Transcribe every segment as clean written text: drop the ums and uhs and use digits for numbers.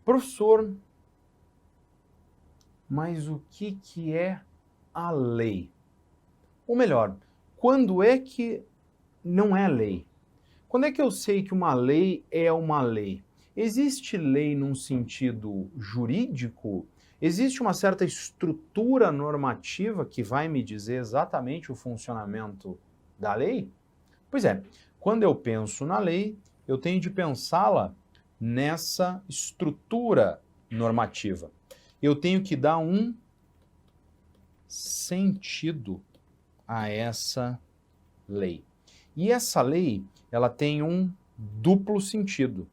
Professor, mas o que é a lei? Ou melhor, quando é que não é lei? Quando é que eu sei que uma lei é uma lei? Existe lei num sentido jurídico? Existe uma certa estrutura normativa que vai me dizer exatamente o funcionamento da lei? Pois é, quando eu penso na lei, eu tenho de pensá-la nessa estrutura normativa. Eu tenho que dar um sentido a essa lei. E essa lei, ela tem um duplo sentido.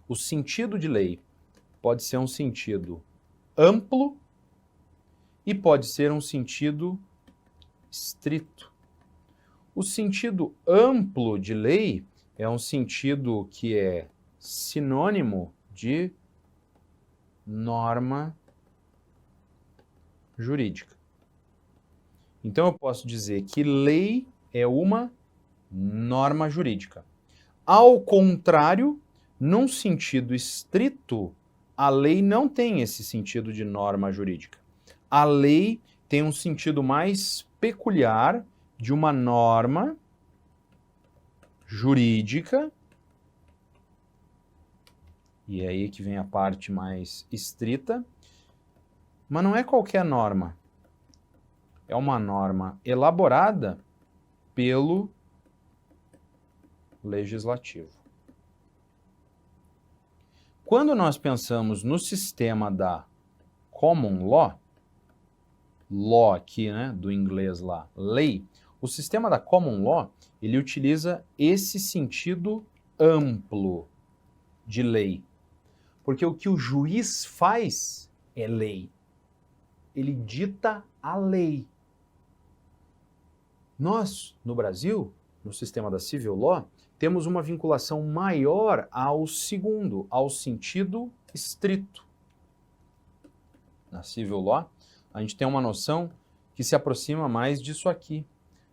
O sentido de lei pode ser um sentido amplo e pode ser um sentido estrito. O sentido amplo de lei é um sentido que é sinônimo de norma jurídica. Então eu posso dizer que lei é uma norma jurídica. Ao contrário, num sentido estrito, a lei não tem esse sentido de norma jurídica. A lei tem um sentido mais peculiar de uma norma jurídica, e é aí que vem a parte mais estrita, mas não é qualquer norma. É uma norma elaborada pelo legislativo. Quando nós pensamos no sistema da common law aqui, né, do inglês lá, lei, o sistema da common law, ele utiliza esse sentido amplo de lei. Porque o que o juiz faz é lei. Ele dita a lei. Nós, no Brasil, no sistema da civil law, temos uma vinculação maior ao segundo, ao sentido estrito. Na civil law, a gente tem uma noção que se aproxima mais disso aqui.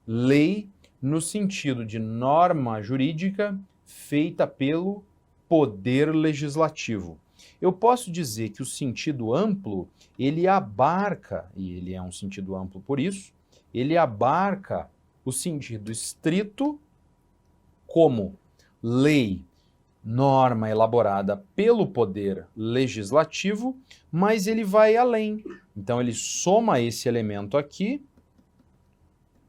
Lei no sentido de norma jurídica feita pelo poder legislativo. Eu posso dizer que o sentido amplo, ele abarca, e ele é um sentido amplo por isso, ele abarca o sentido estrito como lei, norma elaborada pelo poder legislativo, mas ele vai além. Então ele soma esse elemento aqui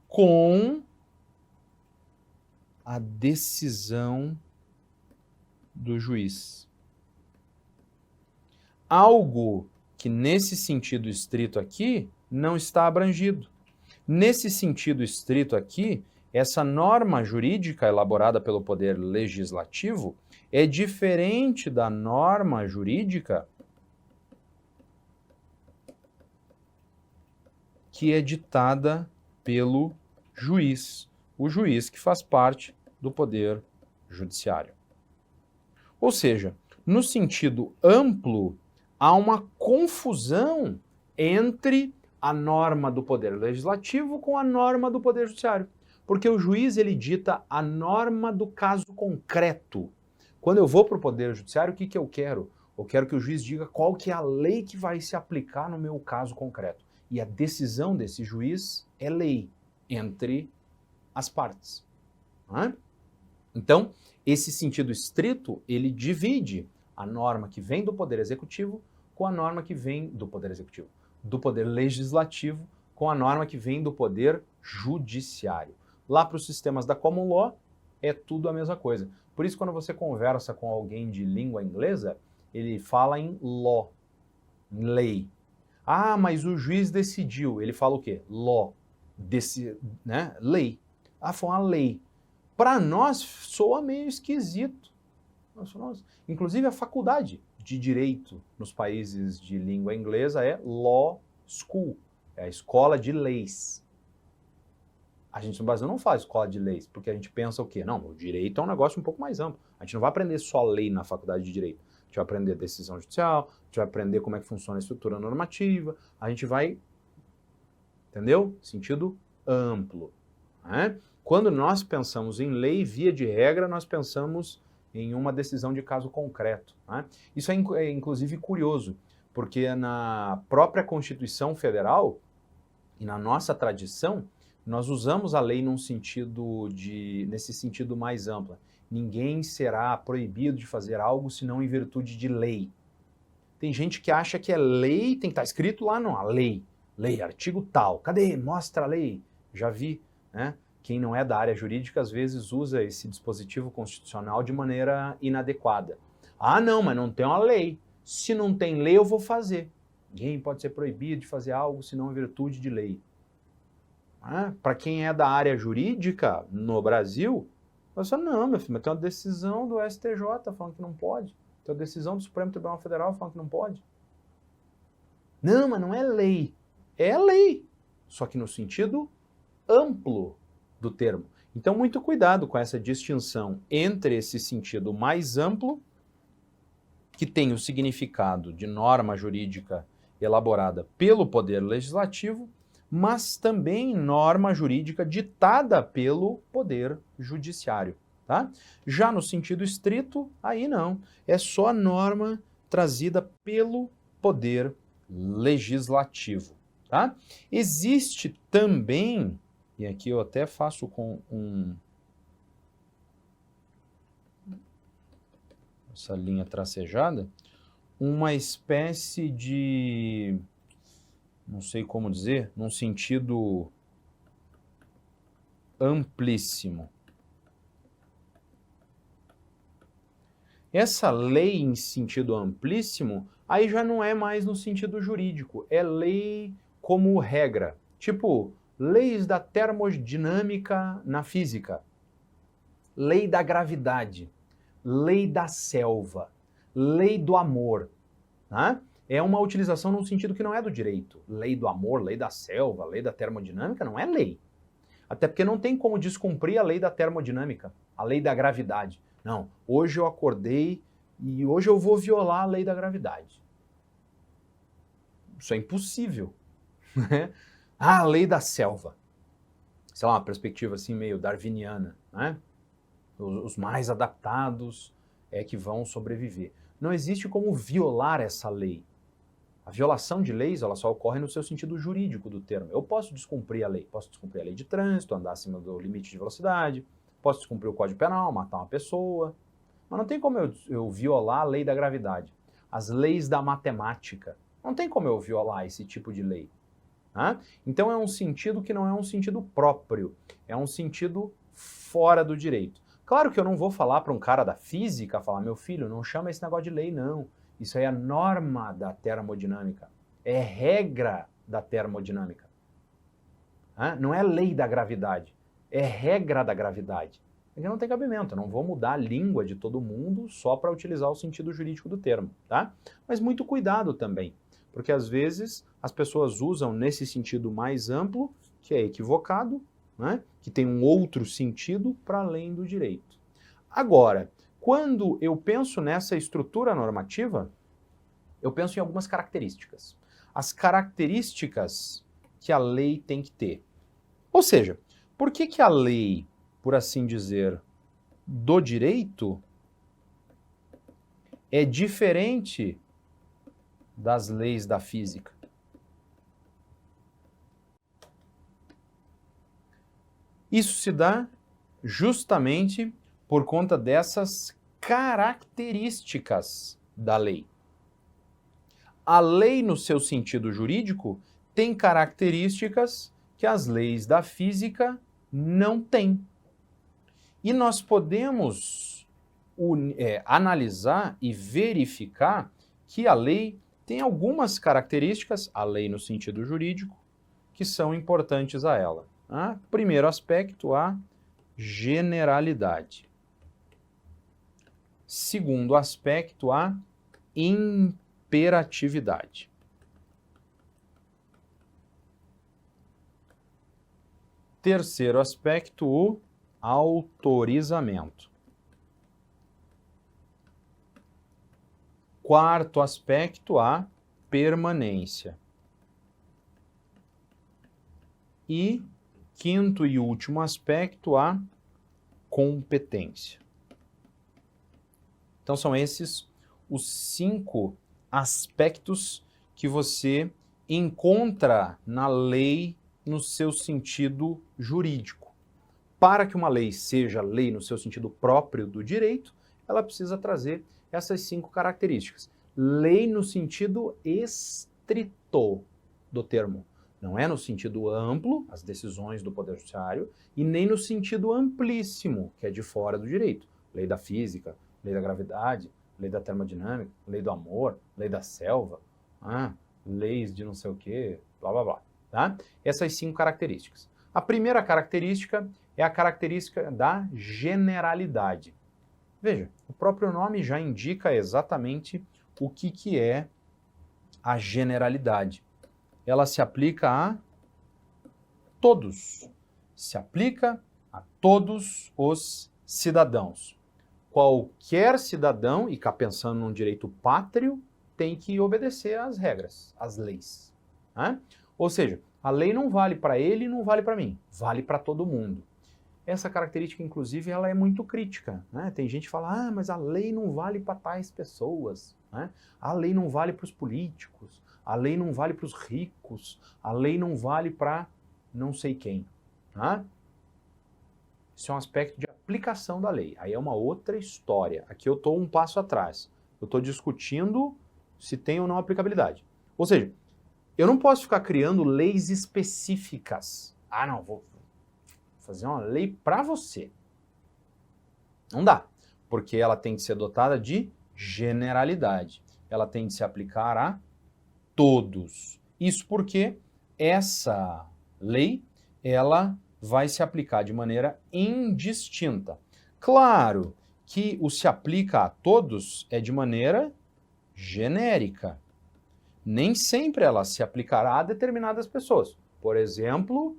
com a decisão do juiz. Algo que nesse sentido estrito aqui não está abrangido. Nesse sentido estrito aqui, essa norma jurídica elaborada pelo poder legislativo é diferente da norma jurídica que é ditada pelo juiz, o juiz que faz parte do poder judiciário. Ou seja, no sentido amplo, há uma confusão entre a norma do poder legislativo com a norma do poder judiciário. Porque o juiz, ele dita a norma do caso concreto. Quando eu vou para o poder judiciário, o que eu quero? Eu quero que o juiz diga qual que é a lei que vai se aplicar no meu caso concreto. E a decisão desse juiz é lei entre as partes. Não é? Então, esse sentido estrito, ele divide a norma que vem do Poder Executivo com a norma que vem do Poder Executivo, do Poder Legislativo com a norma que vem do Poder Judiciário. Lá para os sistemas da Common Law, é tudo a mesma coisa. Por isso, quando você conversa com alguém de língua inglesa, ele fala em law, em lei. Ah, mas o juiz decidiu. Ele fala o quê? Law, né? Lei. Ah, foi uma lei. Para nós, soa meio esquisito. Nossa. Inclusive, a faculdade de Direito nos países de língua inglesa é Law School, é a escola de leis. A gente no Brasil não faz escola de leis, porque a gente pensa o quê? Não, o direito é um negócio um pouco mais amplo. A gente não vai aprender só lei na faculdade de Direito. A gente vai aprender decisão judicial, a gente vai aprender como é que funciona a estrutura normativa, a gente vai, entendeu? Sentido amplo, né? Quando nós pensamos em lei, via de regra, nós pensamos em uma decisão de caso concreto, né? Isso é inclusive curioso, porque na própria Constituição Federal e na nossa tradição, nós usamos a lei nesse sentido mais amplo. Ninguém será proibido de fazer algo senão em virtude de lei. Tem gente que acha que é lei, tem que estar escrito lá, não, a lei, artigo tal. Cadê? Mostra a lei. Já vi, né? Quem não é da área jurídica às vezes usa esse dispositivo constitucional de maneira inadequada. Ah, não, mas não tem uma lei. Se não tem lei, eu vou fazer. Ninguém pode ser proibido de fazer algo senão em virtude de lei. Para quem é da área jurídica no Brasil, você não, meu filho, mas tem uma decisão do STJ falando que não pode. Tem uma decisão do Supremo Tribunal Federal falando que não pode. Não, mas não é lei. É lei, só que no sentido amplo do termo. Então, muito cuidado com essa distinção entre esse sentido mais amplo, que tem o significado de norma jurídica elaborada pelo Poder Legislativo, mas também norma jurídica ditada pelo Poder Judiciário. Tá? Já no sentido estrito, aí não. É só a norma trazida pelo Poder Legislativo. Tá? Existe também, e aqui eu até faço com essa linha tracejada, uma espécie de, não sei como dizer, num sentido amplíssimo. Essa lei em sentido amplíssimo, aí já não é mais no sentido jurídico, é lei como regra. Tipo, leis da termodinâmica na física, lei da gravidade, lei da selva, lei do amor. Né? É uma utilização num sentido que não é do direito. Lei do amor, lei da selva, lei da termodinâmica não é lei. Até porque não tem como descumprir a lei da termodinâmica, a lei da gravidade. Não, hoje eu acordei e hoje eu vou violar a lei da gravidade. Isso é impossível. Ah, a lei da selva. Sei lá, uma perspectiva assim meio darwiniana, né? Os mais adaptados é que vão sobreviver. Não existe como violar essa lei. A violação de leis, ela só ocorre no seu sentido jurídico do termo. Eu posso descumprir a lei. Posso descumprir a lei de trânsito, andar acima do limite de velocidade, posso descumprir o Código Penal, matar uma pessoa. Mas não tem como eu violar a lei da gravidade. As leis da matemática. Não tem como eu violar esse tipo de lei. Né? Então é um sentido que não é um sentido próprio. É um sentido fora do direito. Claro que eu não vou falar para um cara da física, falar, meu filho, não chama esse negócio de lei, não. Isso aí é norma da termodinâmica. É regra da termodinâmica. Não é lei da gravidade. É regra da gravidade. Porque não tem cabimento. Eu não vou mudar a língua de todo mundo só para utilizar o sentido jurídico do termo. Tá? Mas muito cuidado também. Porque às vezes as pessoas usam nesse sentido mais amplo, que é equivocado, né? Que tem um outro sentido para além do direito. Agora, quando eu penso nessa estrutura normativa, eu penso em algumas características. As características que a lei tem que ter. Ou seja, por que a lei, por assim dizer, do direito é diferente das leis da física? Isso se dá justamente por conta dessas características da lei. A lei, no seu sentido jurídico, tem características que as leis da física não têm. E nós podemos analisar e verificar que a lei tem algumas características, a lei no sentido jurídico, que são importantes a ela. Primeiro aspecto, a generalidade. Segundo aspecto, a imperatividade. Terceiro aspecto, o autorizamento. Quarto aspecto, a permanência. E quinto e último aspecto, a competência. Então são esses os 5 aspectos que você encontra na lei no seu sentido jurídico. Para que uma lei seja lei no seu sentido próprio do direito, ela precisa trazer essas 5 características. Lei no sentido estrito do termo. Não é no sentido amplo, as decisões do Poder Judiciário, e nem no sentido amplíssimo, que é de fora do direito. Lei da física, lei da gravidade, lei da termodinâmica, lei do amor, lei da selva, leis de não sei o quê, blá, blá, blá. Tá? Essas 5 características. A primeira característica é a característica da generalidade. Veja, o próprio nome já indica exatamente o que é a generalidade. Ela se aplica a todos. Se aplica a todos os cidadãos. Qualquer cidadão, e cá pensando num direito pátrio, tem que obedecer às regras, às leis. Né? Ou seja, a lei não vale para ele e não vale para mim, vale para todo mundo. Essa característica, inclusive, ela é muito crítica. Né? Tem gente que fala, mas a lei não vale para tais pessoas. Né? A lei não vale para os políticos, a lei não vale para os ricos, a lei não vale para não sei quem. Tá? Isso é um aspecto de aplicação da lei. Aí é uma outra história. Aqui eu estou um passo atrás. Eu estou discutindo se tem ou não aplicabilidade. Ou seja, eu não posso ficar criando leis específicas. Não, vou fazer uma lei para você. Não dá, porque ela tem que ser dotada de generalidade. Ela tem que se aplicar a todos. Isso porque essa lei, ela vai se aplicar de maneira indistinta. Claro que o se aplica a todos é de maneira genérica. Nem sempre ela se aplicará a determinadas pessoas. Por exemplo,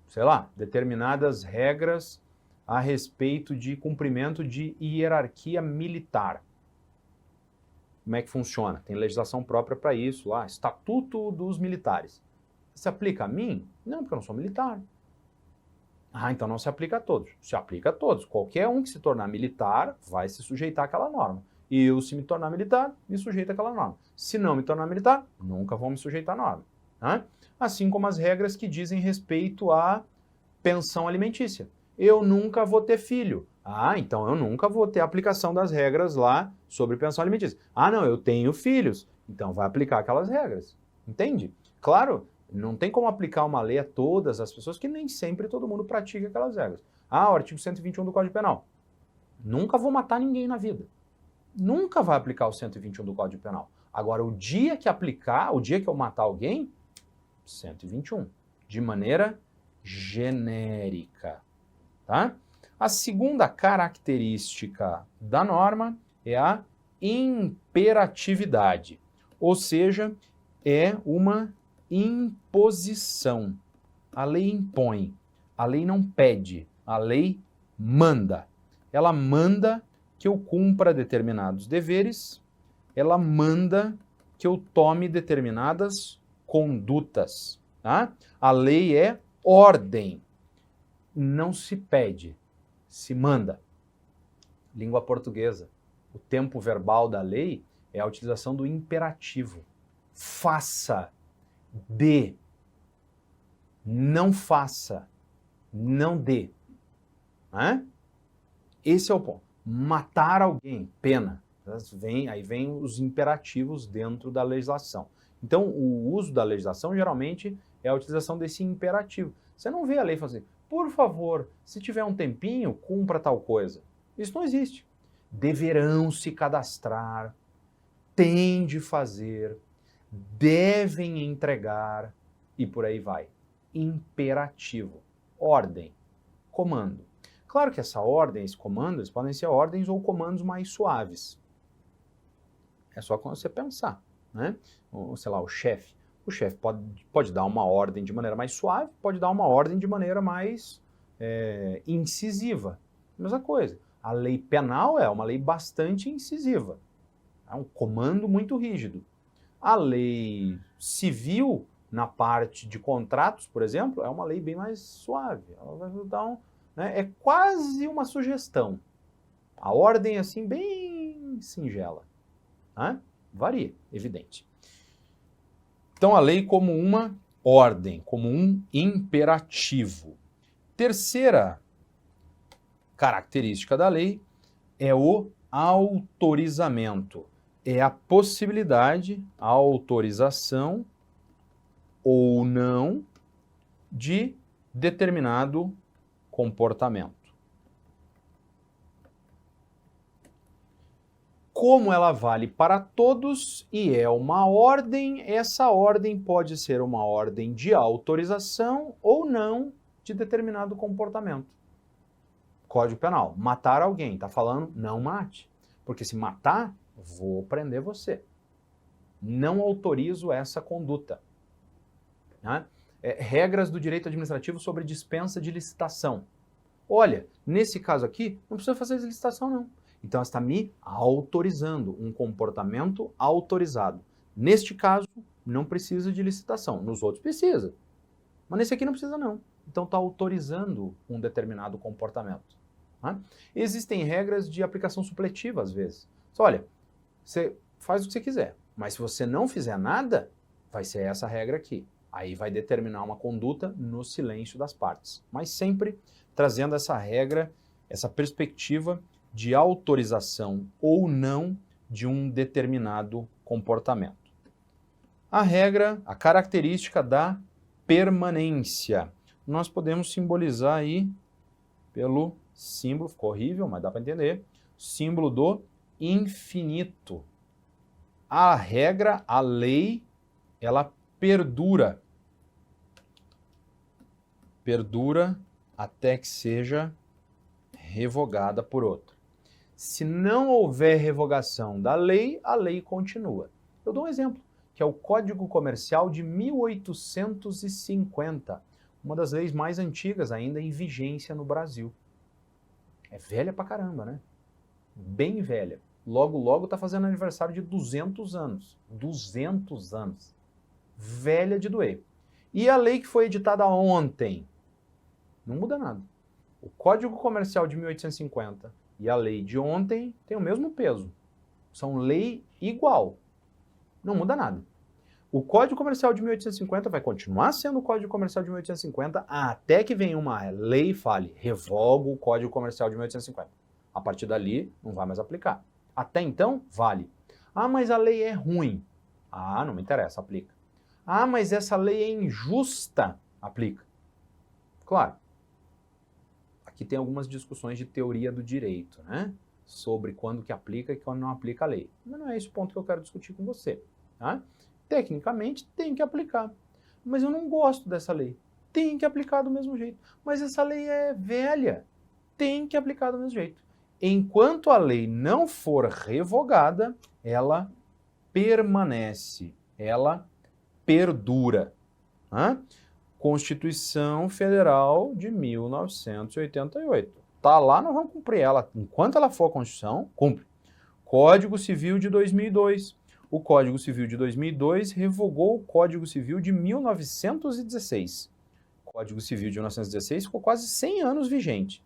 sei lá, determinadas regras a respeito de cumprimento de hierarquia militar. Como é que funciona? Tem legislação própria para isso lá, Estatuto dos Militares. Se aplica a mim? Não, porque eu não sou militar. Então não se aplica a todos. Se aplica a todos. Qualquer um que se tornar militar vai se sujeitar àquela norma. E eu, se me tornar militar, me sujeito àquela norma. Se não me tornar militar, nunca vou me sujeitar à norma. Tá? Assim como as regras que dizem respeito à pensão alimentícia. Eu nunca vou ter filho. Então eu nunca vou ter aplicação das regras lá sobre pensão alimentícia. Não, eu tenho filhos. Então vai aplicar aquelas regras. Entende? Claro, não tem como aplicar uma lei a todas as pessoas, que nem sempre todo mundo pratica aquelas regras. O artigo 121 do Código Penal. Nunca vou matar ninguém na vida. Nunca vai aplicar o 121 do Código Penal. Agora, o dia que aplicar, o dia que eu matar alguém, 121. De maneira genérica. Tá? A segunda característica da norma é a imperatividade. Ou seja, é uma imposição. A lei impõe. A lei não pede. A lei manda. Ela manda que eu cumpra determinados deveres, ela manda que eu tome determinadas condutas. Tá? A lei é ordem. Não se pede, se manda. Língua portuguesa. O tempo verbal da lei é a utilização do imperativo. Faça, dê. Não faça, não dê. Esse é o ponto. Matar alguém, pena. Aí vem os imperativos dentro da legislação. Então, o uso da legislação, geralmente, é a utilização desse imperativo. Você não vê a lei falando assim, por favor, se tiver um tempinho, cumpra tal coisa. Isso não existe. Deverão se cadastrar, têm de fazer, devem entregar, e por aí vai. Imperativo. Ordem. Comando. Claro que essa ordem, esses comandos, podem ser ordens ou comandos mais suaves. É só quando você pensar, né? Sei lá, o chefe. O chefe pode dar uma ordem de maneira mais suave, pode dar uma ordem de maneira mais incisiva. Mesma coisa. A lei penal é uma lei bastante incisiva. É um comando muito rígido. A lei civil, na parte de contratos, por exemplo, é uma lei bem mais suave. Ela vai dar é quase uma sugestão. A ordem, assim, bem singela. Né? Varia, evidente. Então, a lei como uma ordem, como um imperativo. Terceira característica da lei é o autorizamento. É a possibilidade, a autorização ou não de determinado comportamento. Como ela vale para todos e é uma ordem, essa ordem pode ser uma ordem de autorização ou não de determinado comportamento. Código Penal, matar alguém, está falando não mate, porque se matar, vou prender você. Não autorizo essa conduta. Né? Regras do direito administrativo sobre dispensa de licitação. Olha, nesse caso aqui, não precisa fazer licitação não. Então, ela está me autorizando, um comportamento autorizado. Neste caso, não precisa de licitação. Nos outros precisa. Mas nesse aqui não precisa não. Então, está autorizando um determinado comportamento. Né? Existem regras de aplicação supletiva, às vezes. Olha, você faz o que você quiser, mas se você não fizer nada, vai ser essa regra aqui. Aí vai determinar uma conduta no silêncio das partes. Mas sempre trazendo essa regra, essa perspectiva de autorização ou não de um determinado comportamento. A regra, a característica da permanência. Nós podemos simbolizar aí pelo símbolo, ficou horrível, mas dá para entender, símbolo do infinito. A regra, a lei, ela perdura. Perdura até que seja revogada por outra. Se não houver revogação da lei, a lei continua. Eu dou um exemplo, que é o Código Comercial de 1850, uma das leis mais antigas ainda em vigência no Brasil. É velha pra caramba, né? Bem velha. Logo, logo tá fazendo aniversário de 200 anos. 200 anos. Velha de doer. E a lei que foi editada ontem? Não muda nada. O Código Comercial de 1850 e a lei de ontem têm o mesmo peso. São lei igual. Não muda nada. O Código Comercial de 1850 vai continuar sendo o Código Comercial de 1850 até que venha uma lei e fale, revogo o Código Comercial de 1850. A partir dali, não vai mais aplicar. Até então, vale. Ah, mas a lei é ruim. Ah, não me interessa, aplica. Ah, mas essa lei é injusta. Aplica. Claro. Aqui tem algumas discussões de teoria do direito, né? Sobre quando que aplica e quando não aplica a lei. Mas não é esse o ponto que eu quero discutir com você. Tá? Tecnicamente, tem que aplicar. Mas eu não gosto dessa lei. Tem que aplicar do mesmo jeito. Mas essa lei é velha. Tem que aplicar do mesmo jeito. Enquanto a lei não for revogada, ela permanece. Ela perdura. Tá? Constituição Federal de 1988. Tá lá, nós vamos cumprir ela. Enquanto ela for a Constituição, cumpre. Código Civil de 2002. O Código Civil de 2002 revogou o Código Civil de 1916. O Código Civil de 1916 ficou quase 100 anos vigente.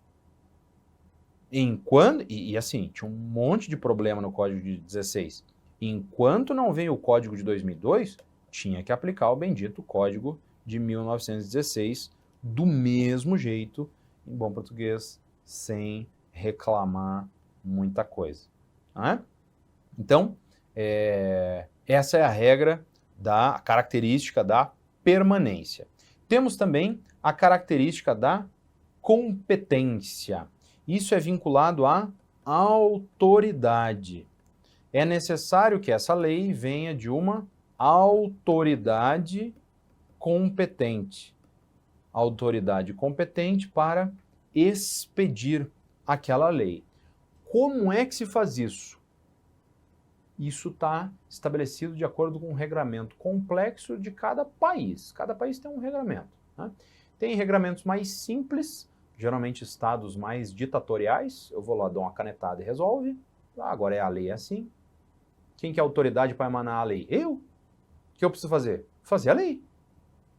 Assim, tinha um monte de problema no Código de 16. Enquanto não veio o Código de 2002, tinha que aplicar o bendito Código de 1916 do mesmo jeito, em bom português, sem reclamar muita coisa. Né? Então, essa é a regra, a característica da permanência. Temos também a característica da competência. Isso é vinculado à autoridade. É necessário que essa lei venha de uma autoridade competente. Autoridade competente para expedir aquela lei. Como é que se faz isso? Isso está estabelecido de acordo com um regramento complexo de cada país. Cada país tem um regramento. Né? Tem regramentos mais simples, geralmente estados mais ditatoriais. Eu vou lá, dou uma canetada e resolve. Agora é a lei assim. Quem que é a autoridade para emanar a lei? Eu. O que eu preciso fazer? Fazer a lei.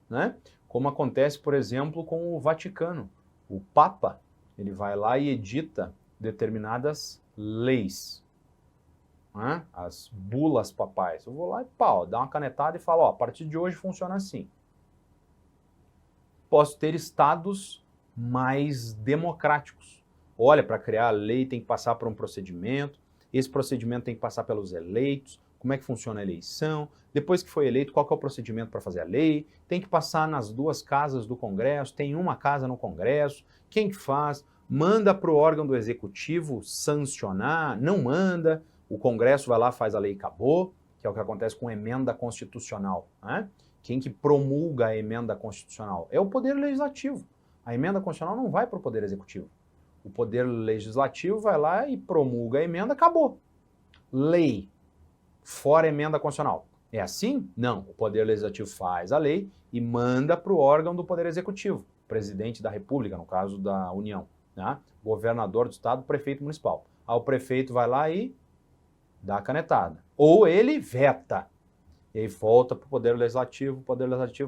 Né? Como acontece, por exemplo, com o Vaticano. O Papa, ele vai lá e edita determinadas leis, né? As bulas papais. Eu vou lá e pau, dá uma canetada e falo, ó, a partir de hoje funciona assim. Posso ter estados mais democráticos. Olha, para criar a lei tem que passar por um procedimento, esse procedimento tem que passar pelos eleitos, como é que funciona a eleição, depois que foi eleito, qual que é o procedimento para fazer a lei, tem que passar nas 2 casas do Congresso, tem uma casa no Congresso, quem que faz? Manda para o órgão do Executivo sancionar, não manda, o Congresso vai lá, faz a lei e acabou, que é o que acontece com emenda constitucional, né? Quem que promulga a emenda constitucional? É o Poder Legislativo. A emenda constitucional não vai para o Poder Executivo. O Poder Legislativo vai lá e promulga a emenda, acabou. Lei, fora emenda constitucional. É assim? Não. O Poder Legislativo faz a lei e manda para o órgão do Poder Executivo, presidente da República, no caso da União, né? Governador do Estado, prefeito municipal. Aí o prefeito vai lá e dá a canetada. Ou ele veta. E aí volta para o Poder Legislativo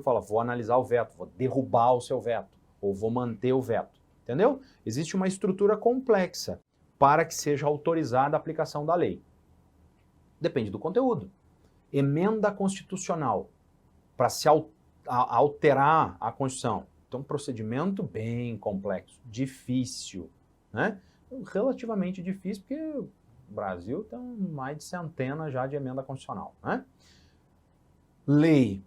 fala, vou analisar o veto, vou derrubar o seu veto, ou vou manter o veto, entendeu? Existe uma estrutura complexa para que seja autorizada a aplicação da lei. Depende do conteúdo. Emenda constitucional, para se alterar a Constituição. Então, um procedimento bem complexo, difícil, né? Relativamente difícil, porque o Brasil tem mais de centenas já de emenda constitucional, né? Lei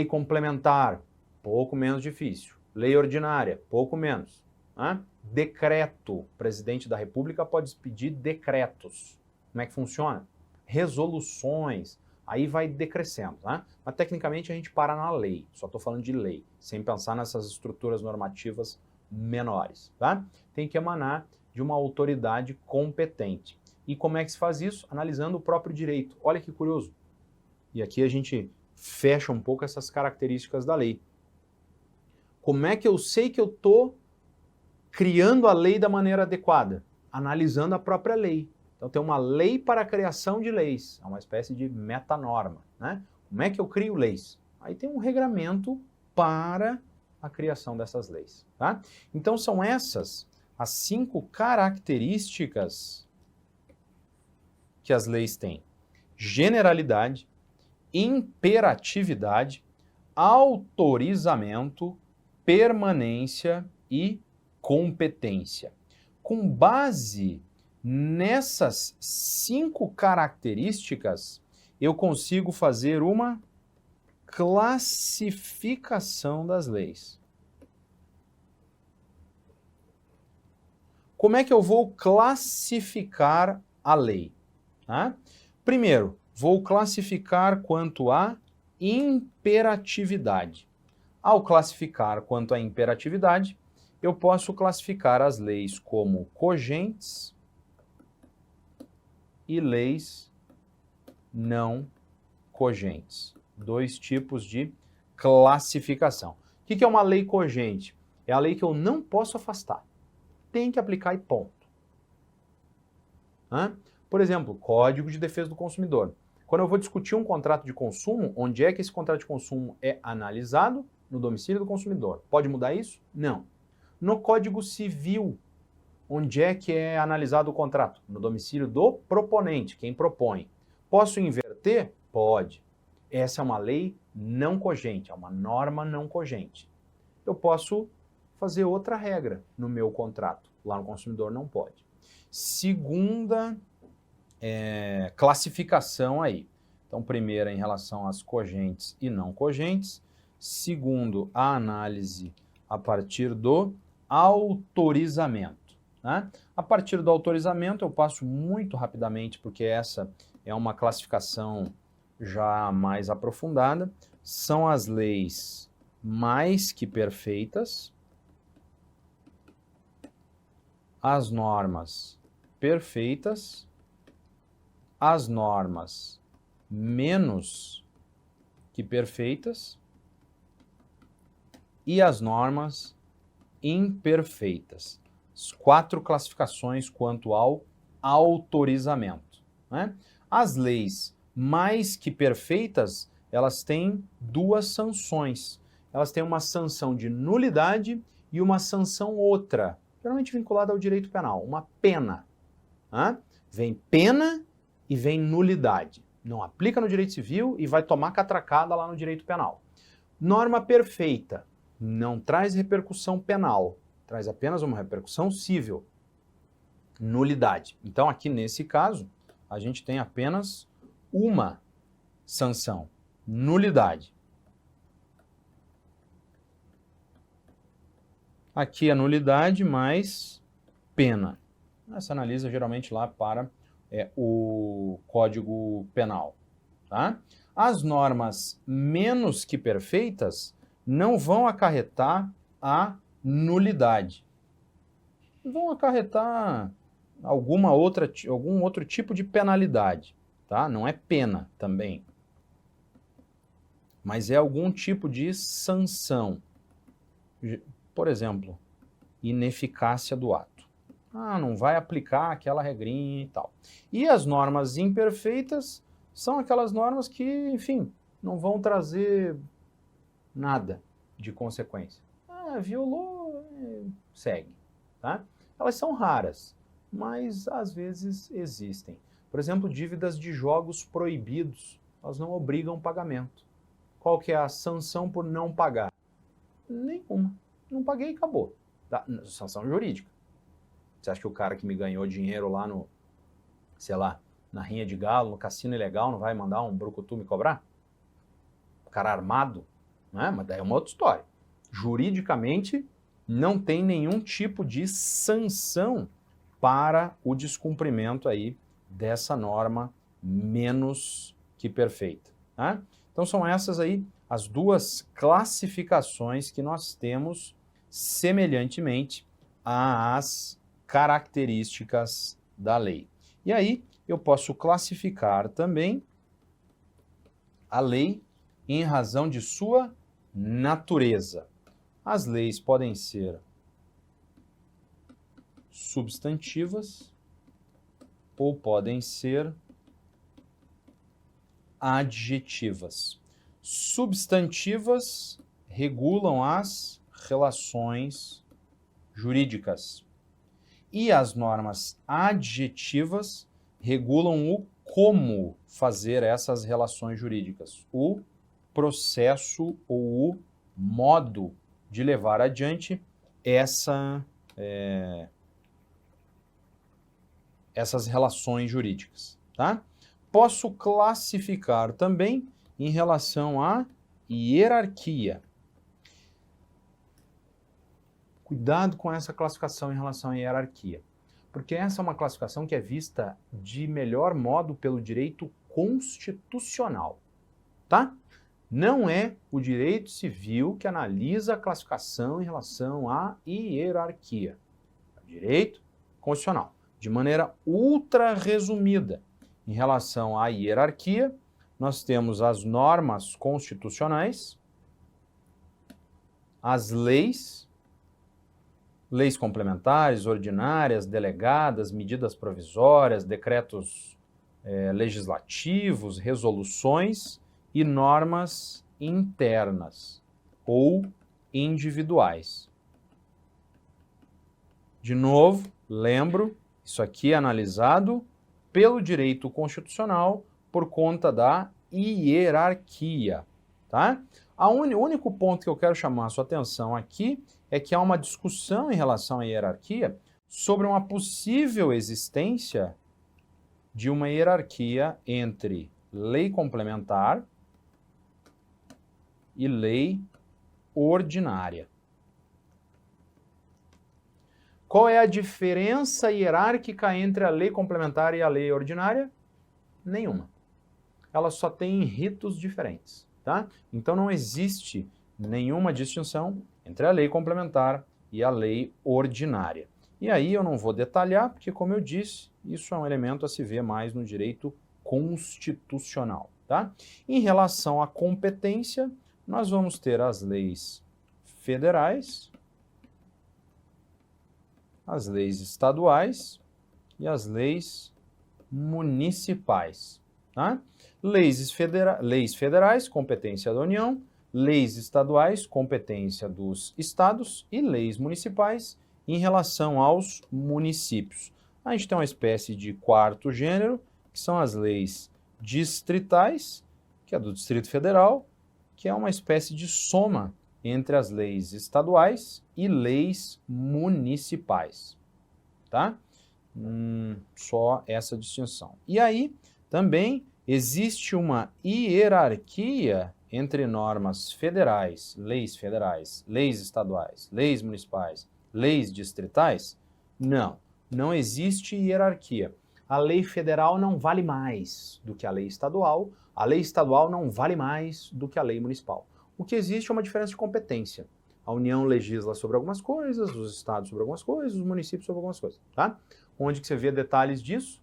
complementar, pouco menos difícil. Lei ordinária, pouco menos. Né? Decreto, presidente da República pode expedir decretos. Como é que funciona? Resoluções, aí vai decrescendo. Né? Mas tecnicamente a gente para na lei, só estou falando de lei, sem pensar nessas estruturas normativas menores. Tá? Tem que emanar de uma autoridade competente. E como é que se faz isso? Analisando o próprio direito. Olha que curioso. E aqui a gente fecha um pouco essas características da lei. Como é que eu sei que eu estou criando a lei da maneira adequada? Analisando a própria lei. Então tem uma lei para a criação de leis, é uma espécie de metanorma, né? Como é que eu crio leis? Aí tem um regramento para a criação dessas leis, tá? Então são essas as 5 características que as leis têm. Generalidade, imperatividade, autorizamento, permanência e competência. Com base nessas 5 características, eu consigo fazer uma classificação das leis. Como é que eu vou classificar a lei? Tá? Primeiro, vou classificar quanto à imperatividade. Ao classificar quanto à imperatividade, eu posso classificar as leis como cogentes e leis não cogentes. 2 tipos de classificação. O que é uma lei cogente? É a lei que eu não posso afastar. Tem que aplicar e ponto. Por exemplo, Código de Defesa do Consumidor. Quando eu vou discutir um contrato de consumo, onde é que esse contrato de consumo é analisado? No domicílio do consumidor. Pode mudar isso? Não. No Código Civil, onde é que é analisado o contrato? No domicílio do proponente, quem propõe. Posso inverter? Pode. Essa é uma lei não cogente, é uma norma não cogente. Eu posso fazer outra regra no meu contrato. Lá no consumidor não pode. Segunda classificação aí. Então, primeira em relação às cogentes e não cogentes. Segundo, a análise a partir do autorizamento. Né? A partir do autorizamento, eu passo muito rapidamente, porque essa é uma classificação já mais aprofundada. São as leis mais que perfeitas, as normas perfeitas, as normas menos que perfeitas e as normas imperfeitas. As 4 classificações quanto ao autorizamento. Né? As leis mais que perfeitas, elas têm 2 sanções. Elas têm uma sanção de nulidade e uma sanção outra. geralmente vinculada ao direito penal, uma pena. Tá? Vem pena e vem nulidade. Não aplica no direito civil e vai tomar catracada lá no direito penal. Norma perfeita, não traz repercussão penal, traz apenas uma repercussão civil. Nulidade. Então aqui nesse caso, a gente tem apenas uma sanção, nulidade. Aqui a nulidade mais pena. Essa analisa geralmente lá para o Código Penal. Tá? As normas menos que perfeitas não vão acarretar a nulidade. Vão acarretar algum outro tipo de penalidade. Tá? Não é pena também. Mas é algum tipo de sanção. Por exemplo, ineficácia do ato. Não vai aplicar aquela regrinha e tal. E as normas imperfeitas são aquelas normas que, enfim, não vão trazer nada de consequência. Violou, segue. Tá? Elas são raras, mas às vezes existem. Por exemplo, dívidas de jogos proibidos, elas não obrigam pagamento. Qual que é a sanção por não pagar? Nenhuma. Não paguei e acabou. Sanção jurídica. Você acha que o cara que me ganhou dinheiro lá no, sei lá, na rinha de galo, no cassino ilegal, não vai mandar um brucutu me cobrar? O cara armado? Né? Mas daí é uma outra história. Juridicamente, não tem nenhum tipo de sanção para o descumprimento aí dessa norma menos que perfeita. Tá? Então são essas aí as duas classificações que nós temos semelhantemente às características da lei. E aí eu posso classificar também a lei em razão de sua natureza. As leis podem ser substantivas ou podem ser adjetivas. Substantivas regulam as relações jurídicas. E as normas adjetivas regulam o como fazer essas relações jurídicas, o processo ou o modo de levar adiante essas relações jurídicas. Tá? Posso classificar também em relação à hierarquia. Cuidado com essa classificação em relação à hierarquia, porque essa é uma classificação que é vista de melhor modo pelo direito constitucional, tá? Não é o direito civil que analisa a classificação em relação à hierarquia. É o direito constitucional, de maneira ultra resumida. Em relação à hierarquia, nós temos as normas constitucionais, as leis complementares, ordinárias, delegadas, medidas provisórias, decretos legislativos, resoluções e normas internas ou individuais. De novo, lembro, isso aqui é analisado pelo direito constitucional por conta da hierarquia, tá? O único ponto que eu quero chamar a sua atenção aqui é que há uma discussão em relação à hierarquia sobre uma possível existência de uma hierarquia entre lei complementar e lei ordinária. Qual é a diferença hierárquica entre a lei complementar e a lei ordinária? Nenhuma. Elas só têm ritos diferentes, tá? Então não existe nenhuma distinção entre a lei complementar e a lei ordinária. E aí eu não vou detalhar, porque como eu disse, isso é um elemento a se ver mais no direito constitucional, tá? Em relação à competência, nós vamos ter as leis federais, as leis estaduais e as leis municipais. Tá? Leis federais, competência da União, leis estaduais, competência dos estados e leis municipais, em relação aos municípios. A gente tem uma espécie de quarto gênero, que são as leis distritais, que é do Distrito Federal, que é uma espécie de soma entre as leis estaduais e leis municipais, tá? Só essa distinção. E aí, também existe uma hierarquia entre normas federais, leis estaduais, leis municipais, leis distritais? Não, não existe hierarquia. A lei federal não vale mais do que a lei estadual não vale mais do que a lei municipal. O que existe é uma diferença de competência. A União legisla sobre algumas coisas, os estados sobre algumas coisas, os municípios sobre algumas coisas, tá? Onde que você vê detalhes disso?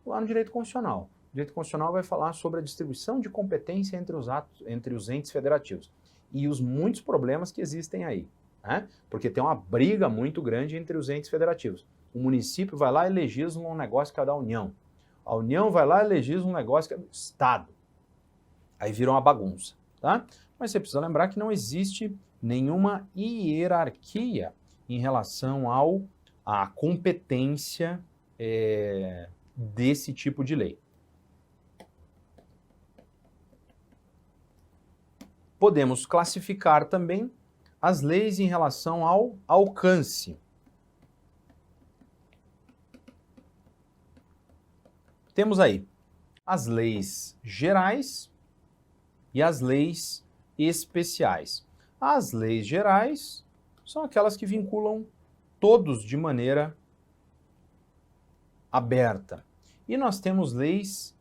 Lá no direito constitucional. O direito constitucional vai falar sobre a distribuição de competência entre os entes federativos e os muitos problemas que existem aí, né? Porque tem uma briga muito grande entre os entes federativos. O município vai lá e legisla um negócio que é da União. A União vai lá e legisla um negócio que é do Estado. Aí vira uma bagunça, tá? Mas você precisa lembrar que não existe nenhuma hierarquia em relação à competência desse tipo de lei. Podemos classificar também as leis em relação ao alcance. Temos aí as leis gerais e as leis especiais. As leis gerais são aquelas que vinculam todos de maneira aberta. E nós temos leis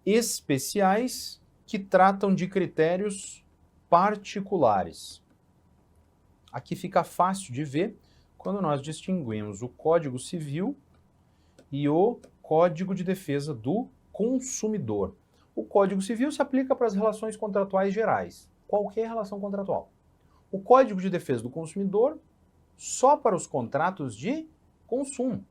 especiais que tratam de critérios particulares. Aqui fica fácil de ver quando nós distinguimos o Código Civil e o Código de Defesa do Consumidor. O Código Civil se aplica para as relações contratuais gerais, qualquer relação contratual. O Código de Defesa do Consumidor só para os contratos de consumo.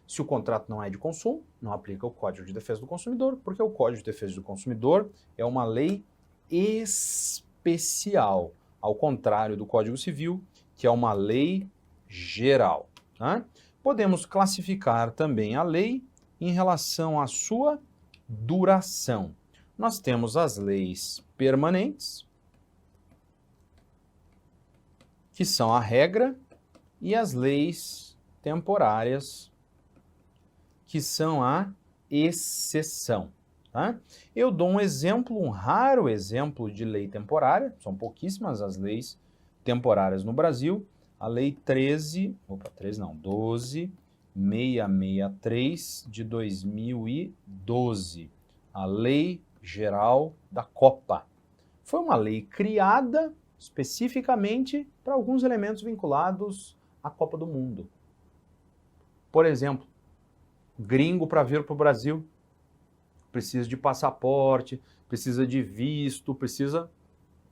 Se o contrato não é de consumo, não aplica o Código de Defesa do Consumidor, porque o Código de Defesa do Consumidor é uma lei especial, ao contrário do Código Civil, que é uma lei geral, tá? Podemos classificar também a lei em relação à sua duração. Nós temos as leis permanentes, que são a regra, e as leis temporárias, que são a exceção. Tá? Eu dou um exemplo, um raro exemplo de lei temporária, são pouquíssimas as leis temporárias no Brasil, a Lei 12.663 de 2012, a Lei Geral da Copa. Foi uma lei criada especificamente para alguns elementos vinculados à Copa do Mundo. Por exemplo, gringo para vir para o Brasil precisa de passaporte, precisa de visto, precisa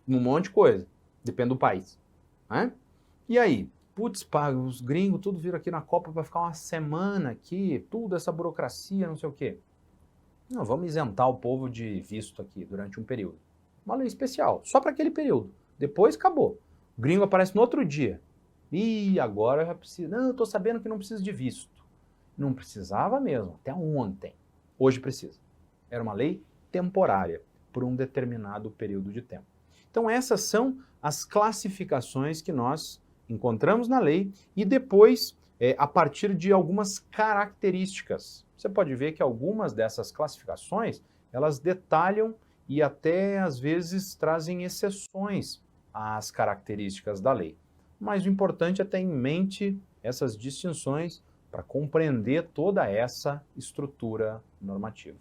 de um monte de coisa, depende do país, né? E aí, putz, os gringos tudo viram aqui na Copa para ficar uma semana aqui, tudo essa burocracia, não sei o quê. Não, vamos isentar o povo de visto aqui durante um período. Uma lei especial, só para aquele período. Depois acabou. O gringo aparece no outro dia. E agora já precisa. Não, eu estou sabendo que não precisa de visto. Não precisava mesmo, até ontem. Hoje precisa. Era uma lei temporária, por um determinado período de tempo. Então essas são as classificações que nós encontramos na lei e depois, a partir de algumas características. Você pode ver que algumas dessas classificações, elas detalham e até às vezes trazem exceções às características da lei. Mas o importante é ter em mente essas distinções para compreender toda essa estrutura normativa.